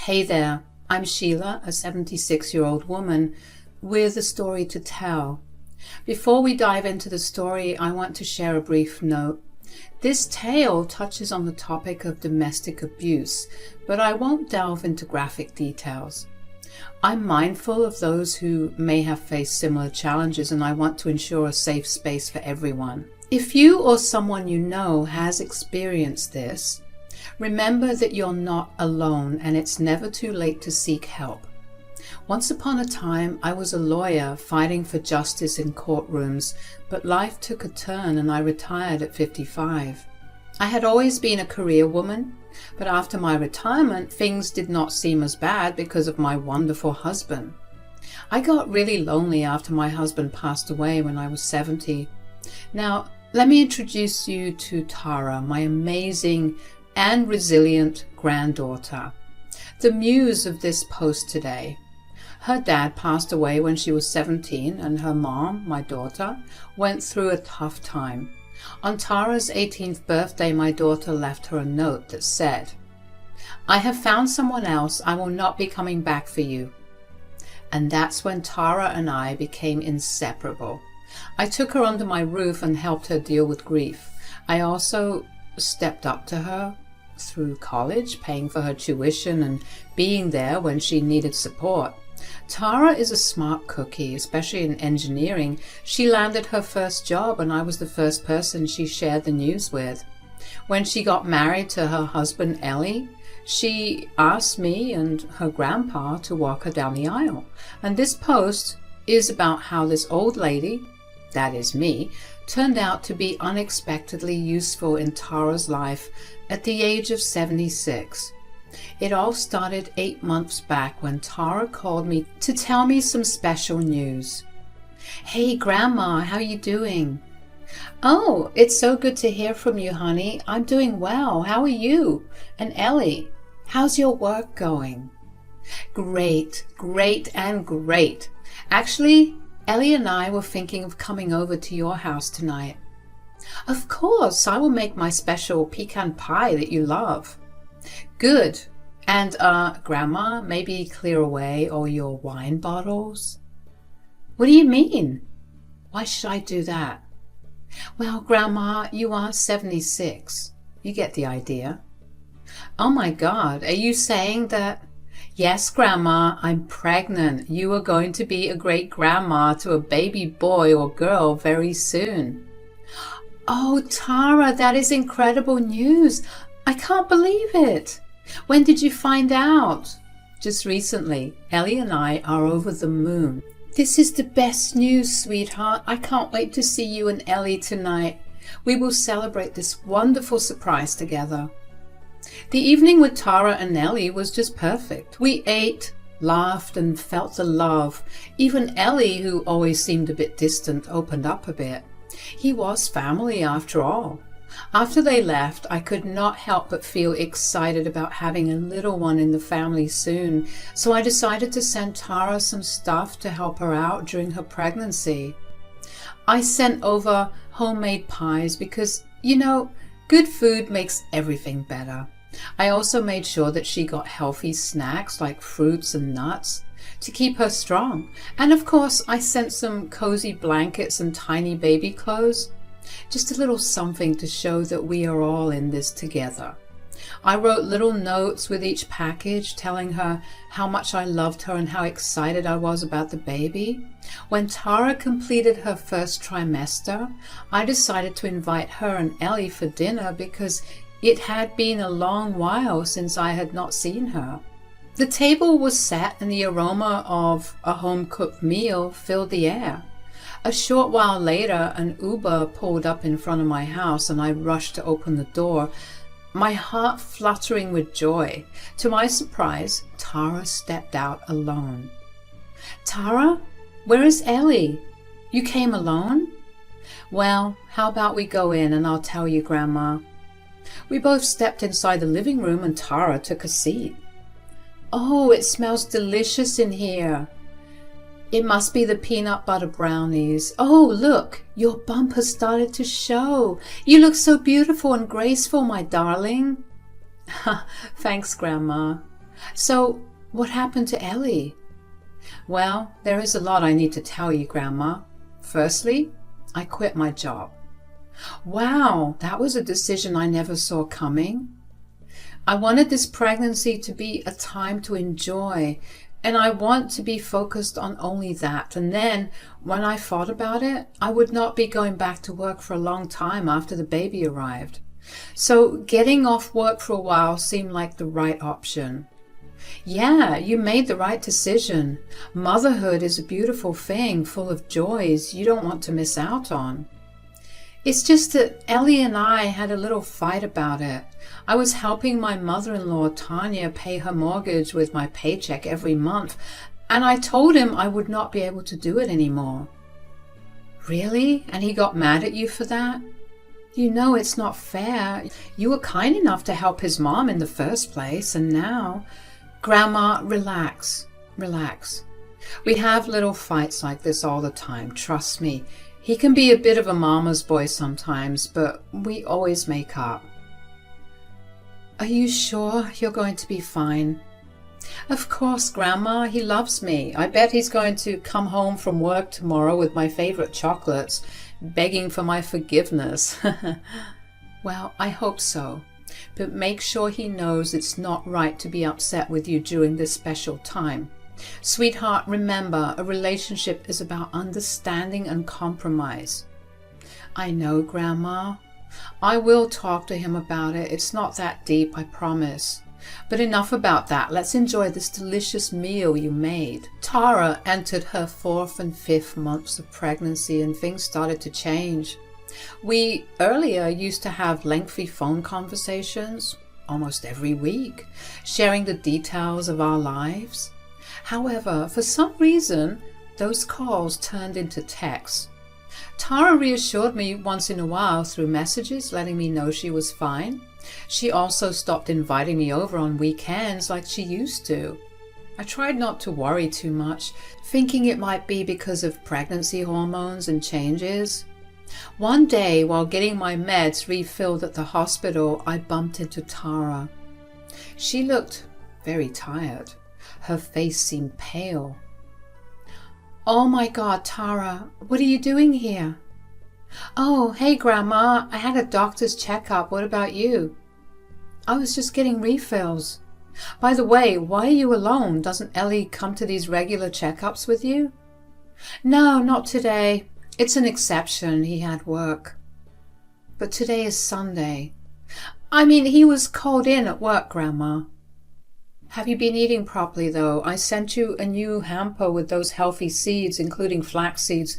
Hey there, I'm Sheila, a 76-year-old woman with a story to tell. Before we dive into the story, I want to share a brief note. This tale touches on the topic of domestic abuse, but I won't delve into graphic details. I'm mindful of those who may have faced similar challenges, and I want to ensure a safe space for everyone. If you or someone you know has experienced this, remember that you're not alone and it's never too late to seek help. Once upon a time, I was a lawyer fighting for justice in courtrooms, but life took a turn and I retired at 55. I had always been a career woman, but after my retirement, things did not seem as bad because of my wonderful husband. I got really lonely after my husband passed away when I was 70. Now, let me introduce you to Tara, my amazing and resilient granddaughter, the muse of this post today. Her dad passed away when she was 17, and her mom, my daughter, went through a tough time. On Tara's 18th birthday, my daughter left her a note that said, "I have found someone else. I will not be coming back for you." And that's when Tara and I became inseparable. I took her under my roof and helped her deal with grief. I also stepped up to her through college, paying for her tuition and being there when she needed support. Tara is a smart cookie, especially in engineering. She landed her first job and I was the first person she shared the news with. When she got married to her husband Ellie, she asked me and her grandpa to walk her down the aisle. And this post is about how this old lady, that is me, turned out to be unexpectedly useful in Tara's life at the age of 76. It all started 8 months back when Tara called me to tell me some special news. "Hey Grandma, how you doing?" "Oh, it's so good to hear from you, honey. I'm doing well. How are you? And Ellie, how's your work going?" "Great, great, and great. Actually, Ellie and I were thinking of coming over to your house tonight." "Of course, I will make my special pecan pie that you love." "Good. And, Grandma, maybe clear away all your wine bottles?" "What do you mean? Why should I do that?" "Well, Grandma, you are 76. You get the idea." "Oh my God, are you saying that?" "Yes, Grandma, I'm pregnant. You are going to be a great grandma to a baby boy or girl very soon." "Oh, Tara, that is incredible news. I can't believe it. When did you find out?" "Just recently. Ellie and I are over the moon." "This is the best news, sweetheart. I can't wait to see you and Ellie tonight. We will celebrate this wonderful surprise together." The evening with Tara and Ellie was just perfect. We ate, laughed, and felt the love. Even Ellie, who always seemed a bit distant, opened up a bit. He was family after all. After they left, I could not help but feel excited about having a little one in the family soon, so I decided to send Tara some stuff to help her out during her pregnancy. I sent over homemade pies because, good food makes everything better. I also made sure that she got healthy snacks like fruits and nuts to keep her strong. And of course, I sent some cozy blankets and tiny baby clothes. Just a little something to show that we are all in this together. I wrote little notes with each package telling her how much I loved her and how excited I was about the baby. When Tara completed her first trimester, I decided to invite her and Ellie for dinner because it had been a long while since I had not seen her. The table was set and the aroma of a home-cooked meal filled the air. A short while later, an Uber pulled up in front of my house and I rushed to open the door, my heart fluttering with joy. To my surprise, Tara stepped out alone. "Tara, where is Ellie? You came alone?" "Well, how about we go in and I'll tell you, Grandma." We both stepped inside the living room and Tara took a seat. "Oh, it smells delicious in here." "It must be the peanut butter brownies. Oh, look, your bump has started to show. You look so beautiful and graceful, my darling." "Thanks, Grandma." So, what happened to Ellie? Well, there is a lot I need to tell you, Grandma. Firstly, I quit my job. Wow, that was a decision I never saw coming. I wanted this pregnancy to be a time to enjoy, and I want to be focused on only that. And then, when I thought about it, I would not be going back to work for a long time after the baby arrived. So getting off work for a while seemed like the right option. Yeah, you made the right decision. Motherhood is a beautiful thing, full of joys you don't want to miss out on. It's just that Ellie and I had a little fight about it. I was helping my mother-in-law, Tanya, pay her mortgage with my paycheck every month, and I told him I would not be able to do it anymore. Really? And he got mad at you for that? You know it's not fair. You were kind enough to help his mom in the first place, and now... Grandma, relax. Relax. We have little fights like this all the time, trust me. He can be a bit of a mama's boy sometimes, but we always make up. Are you sure you're going to be fine? Of course, Grandma, he loves me. I bet he's going to come home from work tomorrow with my favorite chocolates, begging for my forgiveness. Well, I hope so. But make sure he knows it's not right to be upset with you during this special time. Sweetheart, remember, a relationship is about understanding and compromise. I know, Grandma. I will talk to him about it. It's not that deep, I promise. But enough about that. Let's enjoy this delicious meal you made. Tara entered her 4th and 5th months of pregnancy and things started to change. We earlier used to have lengthy phone conversations, almost every week, sharing the details of our lives. However, for some reason, those calls turned into texts. Tara reassured me once in a while through messages, letting me know she was fine. She also stopped inviting me over on weekends like she used to. I tried not to worry too much, thinking it might be because of pregnancy hormones and changes. One day, while getting my meds refilled at the hospital, I bumped into Tara. She looked very tired. Her face seemed pale. Oh my God, Tara, what are you doing here? Oh, hey Grandma, I had a doctor's checkup. What about you? I was just getting refills. By the way, why are you alone? Doesn't Ellie come to these regular checkups with you? No, not today. It's an exception. He had work. But today is Sunday. I mean, he was called in at work, Grandma. Have you been eating properly, though? I sent you a new hamper with those healthy seeds, including flax seeds.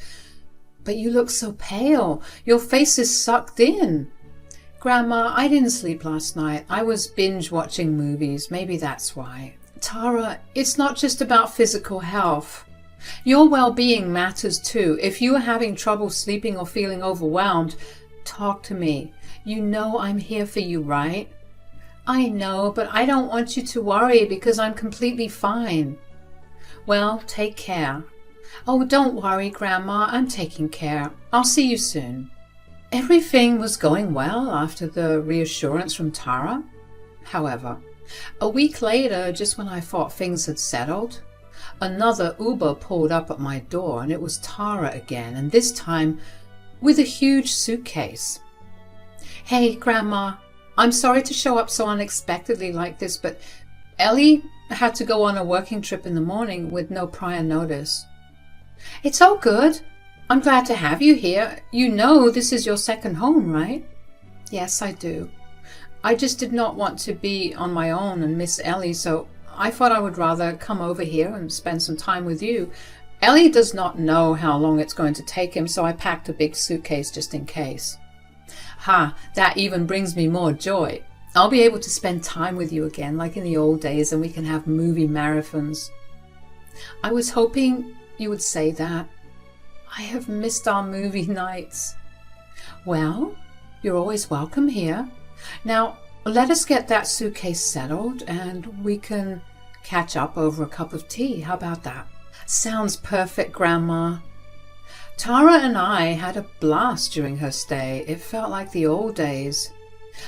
But you look so pale. Your face is sucked in. Grandma, I didn't sleep last night. I was binge watching movies. Maybe that's why. Tara, it's not just about physical health. Your well-being matters too. If you are having trouble sleeping or feeling overwhelmed, talk to me. You know I'm here for you, right? I know, but I don't want you to worry because I'm completely fine. Well, take care. Oh, don't worry, Grandma. I'm taking care. I'll see you soon. Everything was going well after the reassurance from Tara. However, a week later, just when I thought things had settled, another Uber pulled up at my door, and it was Tara again, and this time with a huge suitcase. Hey, Grandma, I'm sorry to show up so unexpectedly like this, but Ellie had to go on a working trip in the morning with no prior notice. It's all good. I'm glad to have you here. You know this is your second home, right? Yes, I do. I just did not want to be on my own and miss Ellie, so I thought I would rather come over here and spend some time with you. Ellie does not know how long it's going to take him, so I packed a big suitcase just in case. Ha, that even brings me more joy. I'll be able to spend time with you again, like in the old days, and we can have movie marathons. I was hoping you would say that. I have missed our movie nights. Well, you're always welcome here. Now, let us get that suitcase settled and we can catch up over a cup of tea. How about that? Sounds perfect, Grandma. Tara and I had a blast during her stay. It felt like the old days.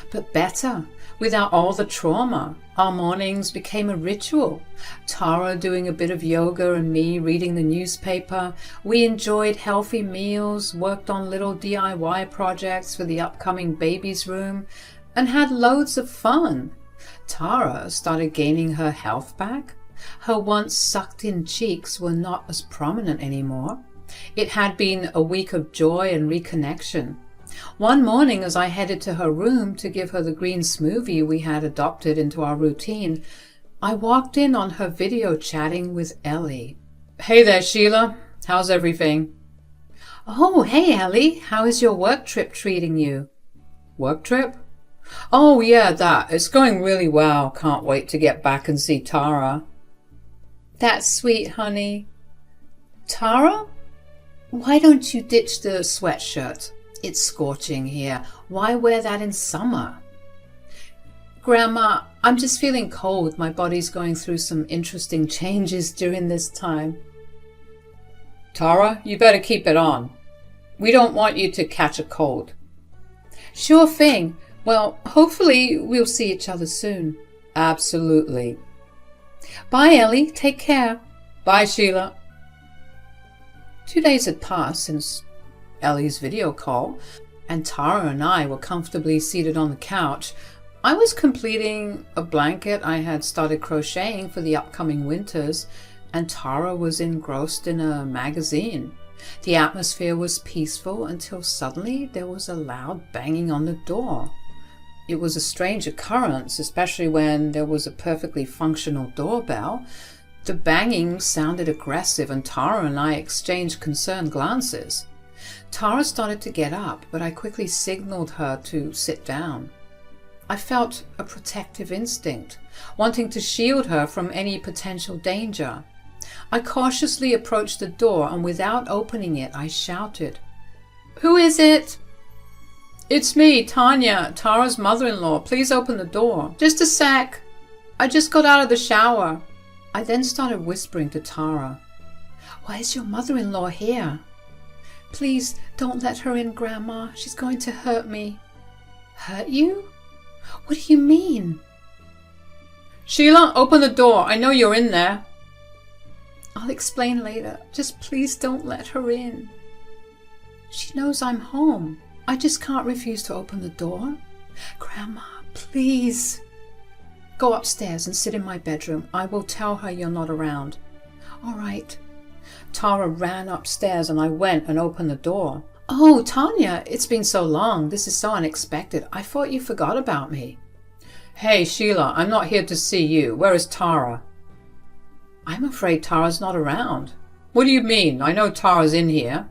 But better, Without all the trauma, our mornings became a ritual. Tara doing a bit of yoga and me reading the newspaper. We enjoyed healthy meals, worked on little DIY projects for the upcoming baby's room, and had loads of fun. Tara started gaining her health back. Her once sucked-in cheeks were not as prominent anymore. It had been a week of joy and reconnection. One morning, as I headed to her room to give her the green smoothie we had adopted into our routine, I walked in on her video chatting with Ellie. "Hey there, Sheila. How's everything?" "Oh, hey, Ellie. How is your work trip treating you?" "Work trip? Oh, yeah, that. It's going really well. Can't wait to get back and see Tara." "That's sweet, honey." "Tara? Why don't you ditch the sweatshirt? It's scorching here. Why wear that in summer?" "Grandma, I'm just feeling cold. My body's going through some interesting changes during this time." "Tara, you better keep it on. We don't want you to catch a cold." "Sure thing. Well, hopefully we'll see each other soon." "Absolutely." "Bye, Ellie. Take care." "Bye, Sheila." 2 days had passed since Ellie's video call, and Tara and I were comfortably seated on the couch. I was completing a blanket I had started crocheting for the upcoming winters, and Tara was engrossed in a magazine. The atmosphere was peaceful until suddenly there was a loud banging on the door. It was a strange occurrence, especially when there was a perfectly functional doorbell. The banging sounded aggressive, and Tara and I exchanged concerned glances. Tara started to get up, but I quickly signaled her to sit down. I felt a protective instinct, wanting to shield her from any potential danger. I cautiously approached the door, and without opening it, I shouted, "Who is it?" "It's me, Tanya, Tara's mother-in-law. Please open the door." "Just a sec. I just got out of the shower." I then started whispering to Tara, "Why is your mother-in-law here?" "Please don't let her in, Grandma. She's going to hurt me." "Hurt you? What do you mean?" "Sheila, open the door. I know you're in there." "I'll explain later. Just please don't let her in." "She knows I'm home. I just can't refuse to open the door." "Grandma, please." "Go upstairs and sit in my bedroom. I will tell her you're not around." "All right." Tara ran upstairs and I went and opened the door. "Oh, Tanya, it's been so long. This is so unexpected. I thought you forgot about me." "Hey, Sheila, I'm not here to see you. Where is Tara?" "I'm afraid Tara's not around." "What do you mean? I know Tara's in here."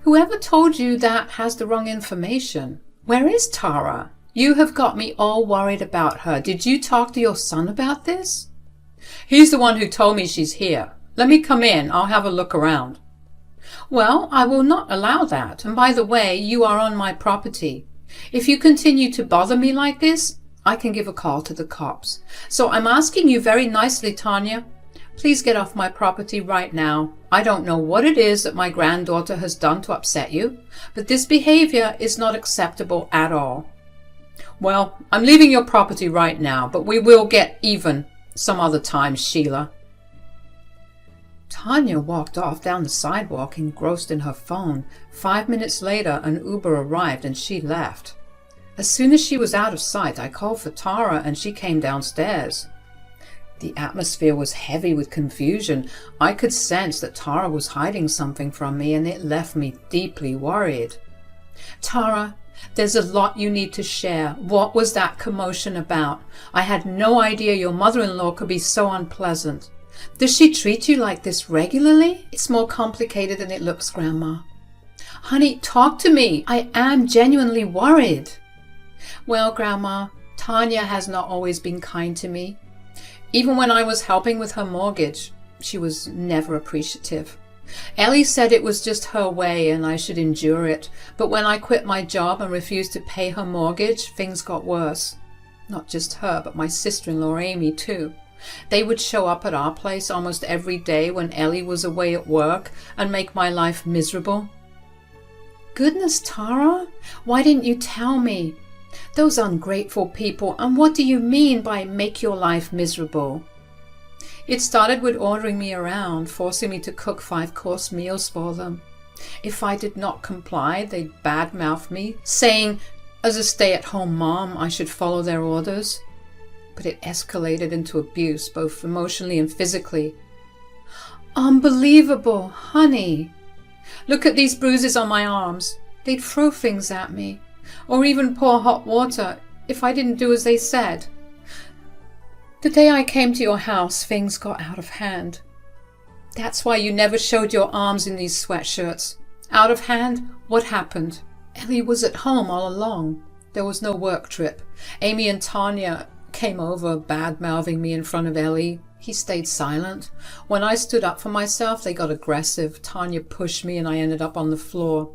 "Whoever told you that has the wrong information. Where is Tara? You have got me all worried about her. Did you talk to your son about this?" "He's the one who told me she's here. Let me come in. I'll have a look around." "Well, I will not allow that. And by the way, you are on my property. If you continue to bother me like this, I can give a call to the cops. So I'm asking you very nicely, Tanya, please get off my property right now. I don't know what it is that my granddaughter has done to upset you, but this behavior is not acceptable at all." "Well, I'm leaving your property right now, but we will get even some other time, Sheila." Tanya walked off down the sidewalk, engrossed in her phone. 5 minutes later, an Uber arrived and she left. As soon as she was out of sight, I called for Tara and she came downstairs. The atmosphere was heavy with confusion. I could sense that Tara was hiding something from me, and it left me deeply worried. "Tara, there's a lot you need to share. What was that commotion about? I had no idea your mother-in-law could be so unpleasant. Does she treat you like this regularly?" "It's more complicated than it looks, Grandma." "Honey, talk to me. I am genuinely worried." "Well, Grandma, Tanya has not always been kind to me. Even when I was helping with her mortgage, she was never appreciative. Ellie said it was just her way and I should endure it, but when I quit my job and refused to pay her mortgage, things got worse. Not just her, but my sister-in-law Amy too. They would show up at our place almost every day when Ellie was away at work and make my life miserable." "Goodness, Tara, why didn't you tell me? Those ungrateful people, and what do you mean by make your life miserable? It started with ordering me around, forcing me to cook 5-course meals for them. If I did not comply, they'd badmouth me, saying, as a stay-at-home mom, I should follow their orders. But it escalated into abuse, both emotionally and physically. Unbelievable, honey. Look at these bruises on my arms. They'd throw things at me, or even pour hot water if I didn't do as they said. The day I came to your house, things got out of hand. That's why you never showed your arms in these sweatshirts. Out of hand? What happened? Ellie was at home all along. There was no work trip. Amy and Tanya came over, bad-mouthing me in front of Ellie. He stayed silent. When I stood up for myself, they got aggressive. Tanya pushed me and I ended up on the floor.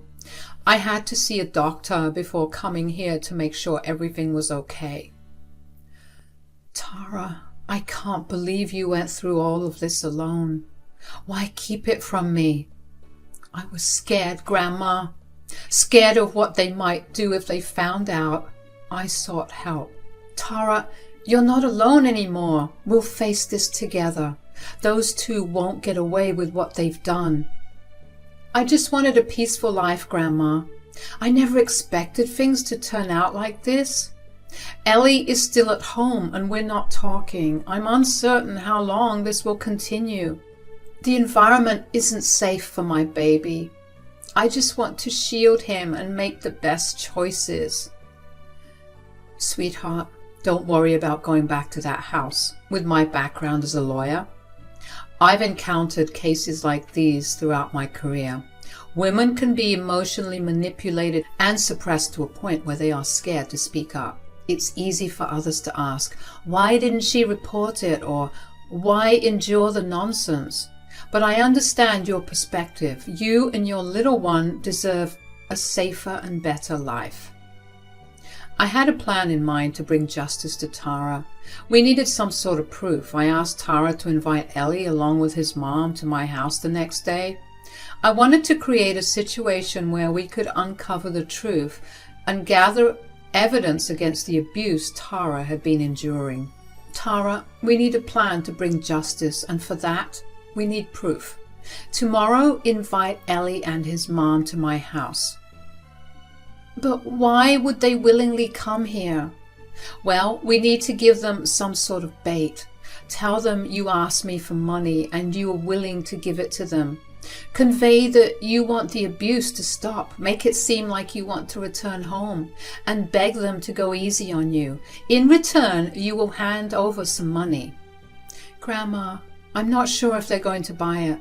I had to see a doctor before coming here to make sure everything was okay. Tara, I can't believe you went through all of this alone. Why keep it from me? I was scared, Grandma. Scared of what they might do if they found out. I sought help. Tara, you're not alone anymore. We'll face this together. Those two won't get away with what they've done. I just wanted a peaceful life, Grandma. I never expected things to turn out like this. Ellie is still at home and we're not talking. I'm uncertain how long this will continue. The environment isn't safe for my baby. I just want to shield him and make the best choices. Sweetheart, don't worry about going back to that house. With my background as a lawyer, I've encountered cases like these throughout my career. Women can be emotionally manipulated and suppressed to a point where they are scared to speak up. It's easy for others to ask, why didn't she report it? Or why endure the nonsense? But I understand your perspective. You and your little one deserve a safer and better life. I had a plan in mind to bring justice to Tara. We needed some sort of proof. I asked Tara to invite Ellie along with his mom to my house the next day. I wanted to create a situation where we could uncover the truth and gather evidence against the abuse Tara had been enduring. Tara, we need a plan to bring justice, and for that, we need proof. Tomorrow, invite Ellie and his mom to my house. But why would they willingly come here? Well, we need to give them some sort of bait. Tell them you asked me for money and you are willing to give it to them. Convey that you want the abuse to stop. Make it seem like you want to return home and beg them to go easy on you. In return, you will hand over some money. Grandma, I'm not sure if they're going to buy it.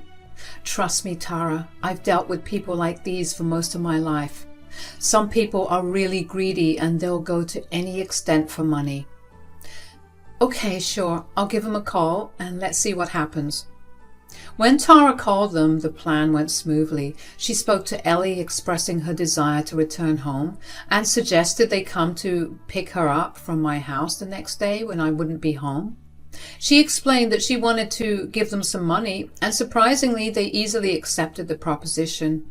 Trust me, Tara, I've dealt with people like these for most of my life. Some people are really greedy and they'll go to any extent for money. Okay, sure, I'll give them a call and let's see what happens. When Tara called them, the plan went smoothly. She spoke to Ellie, expressing her desire to return home, and suggested they come to pick her up from my house the next day when I wouldn't be home. She explained that she wanted to give them some money, and surprisingly, they easily accepted the proposition.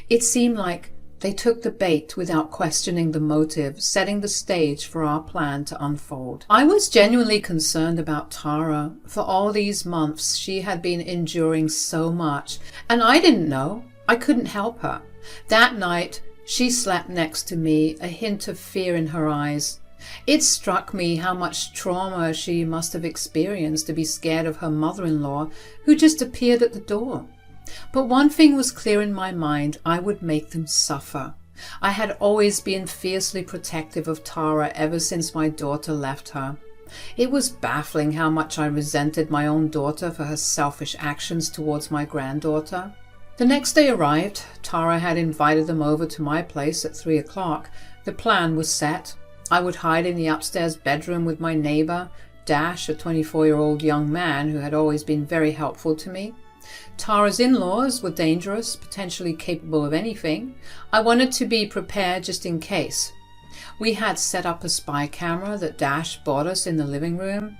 It seemed like they took the bait without questioning the motive, setting the stage for our plan to unfold. I was genuinely concerned about Tara. For all these months, she had been enduring so much, and I didn't know. I couldn't help her. That night, she slept next to me, a hint of fear in her eyes. It struck me how much trauma she must have experienced to be scared of her mother-in-law, who just appeared at the door. But one thing was clear in my mind: I would make them suffer. I had always been fiercely protective of Tara ever since my daughter left her. It was baffling how much I resented my own daughter for her selfish actions towards my granddaughter. The next day arrived. Tara had invited them over to my place at 3 o'clock. The plan was set. I would hide in the upstairs bedroom with my neighbor, Dash, a 24-year-old young man who had always been very helpful to me. Tara's in-laws were dangerous, potentially capable of anything. I wanted to be prepared just in case. We had set up a spy camera that Dash bought us in the living room.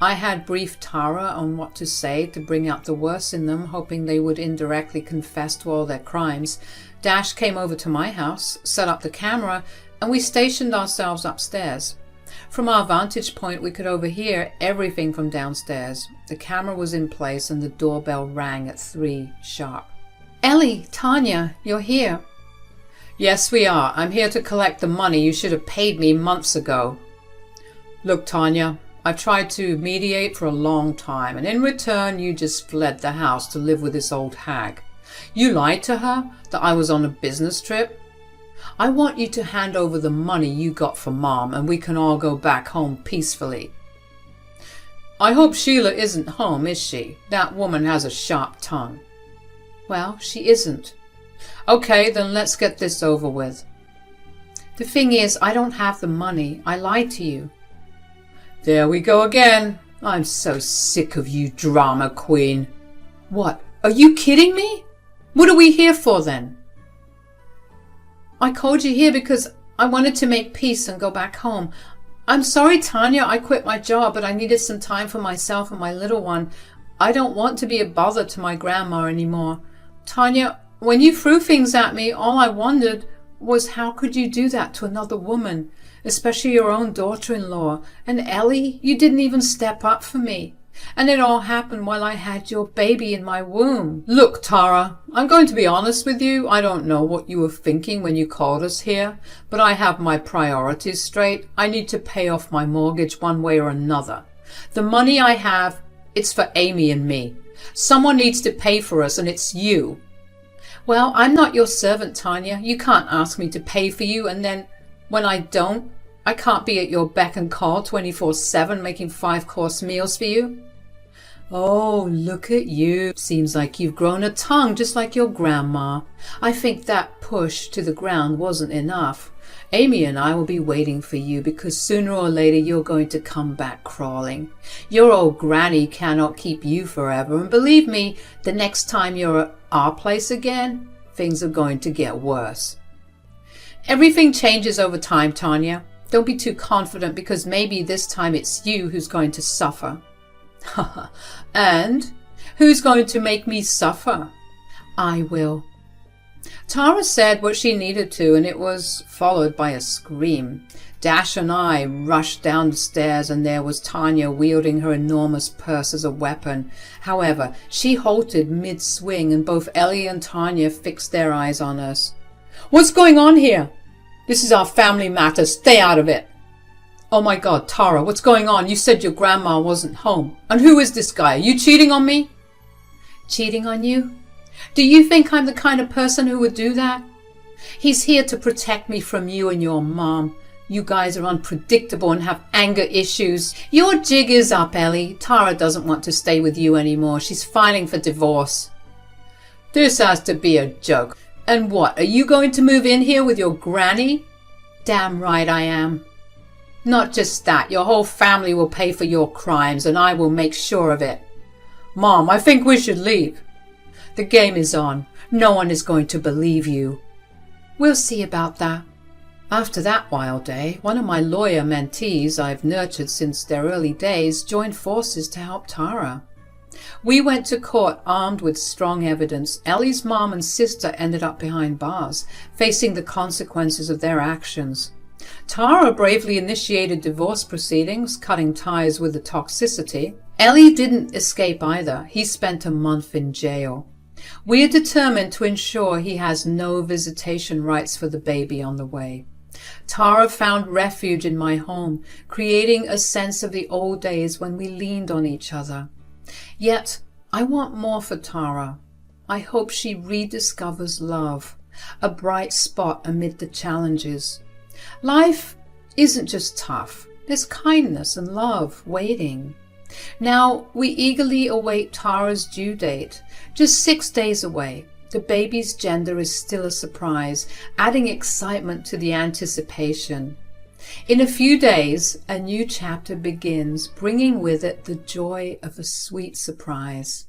I had briefed Tara on what to say to bring out the worst in them, hoping they would indirectly confess to all their crimes. Dash came over to my house, set up the camera, and we stationed ourselves upstairs. From our vantage point, we could overhear everything from downstairs. The camera was in place and the doorbell rang at 3 sharp. Ellie, Tanya, you're here. Yes, we are. I'm here to collect the money you should have paid me months ago. Look, Tanya, I've tried to mediate for a long time, and in return you just fled the house to live with this old hag. You lied to her that I was on a business trip. I want you to hand over the money you got from Mom, and we can all go back home peacefully. I hope Sheila isn't home, is she? That woman has a sharp tongue. Well, she isn't. Okay, then let's get this over with. The thing is, I don't have the money. I lied to you. There we go again. I'm so sick of you, drama queen. What? Are you kidding me? What are we here for then? I called you here because I wanted to make peace and go back home. I'm sorry, Tanya, I quit my job, but I needed some time for myself and my little one. I don't want to be a bother to my grandma anymore. Tanya, when you threw things at me, all I wondered was how could you do that to another woman, especially your own daughter-in-law? And Ellie, you didn't even step up for me. And it all happened while I had your baby in my womb. Look, Tara, I'm going to be honest with you. I don't know what you were thinking when you called us here, but I have my priorities straight. I need to pay off my mortgage one way or another. The money I have, it's for Amy and me. Someone needs to pay for us, and it's you. Well, I'm not your servant, Tanya. You can't ask me to pay for you, and then when I don't, I can't be at your beck and call 24/7 making 5-course meals for you. Oh, look at you. Seems like you've grown a tongue just like your grandma. I think that push to the ground wasn't enough. Amy and I will be waiting for you because sooner or later you're going to come back crawling. Your old granny cannot keep you forever, and believe me, the next time you're at our place again, things are going to get worse. Everything changes over time, Tanya. Don't be too confident because maybe this time it's you who's going to suffer. And who's going to make me suffer? I will. Tara said what she needed to, and it was followed by a scream. Dash and I rushed down the stairs, and there was Tanya wielding her enormous purse as a weapon. However, she halted mid-swing, and both Ellie and Tanya fixed their eyes on us. What's going on here? This is our family matter. Stay out of it. Oh my God, Tara, what's going on? You said your grandma wasn't home. And who is this guy? Are you cheating on me? Cheating on you? Do you think I'm the kind of person who would do that? He's here to protect me from you and your mom. You guys are unpredictable and have anger issues. Your jig is up, Ellie. Tara doesn't want to stay with you anymore. She's filing for divorce. This has to be a joke. And what, are you going to move in here with your granny? Damn right I am. Not just that, your whole family will pay for your crimes, and I will make sure of it. Mom, I think we should leave. The game is on. No one is going to believe you. We'll see about that. After that wild day, one of my lawyer mentees I've nurtured since their early days joined forces to help Tara. We went to court armed with strong evidence. Ellie's mom and sister ended up behind bars, facing the consequences of their actions. Tara bravely initiated divorce proceedings, cutting ties with the toxicity. Ellie didn't escape either. He spent a month in jail. We are determined to ensure he has no visitation rights for the baby on the way. Tara found refuge in my home, creating a sense of the old days when we leaned on each other. Yet, I want more for Tara. I hope she rediscovers love, a bright spot amid the challenges. Life isn't just tough. There's kindness and love waiting. Now, we eagerly await Tara's due date, just 6 days away. The baby's gender is still a surprise, adding excitement to the anticipation. In a few days, a new chapter begins, bringing with it the joy of a sweet surprise.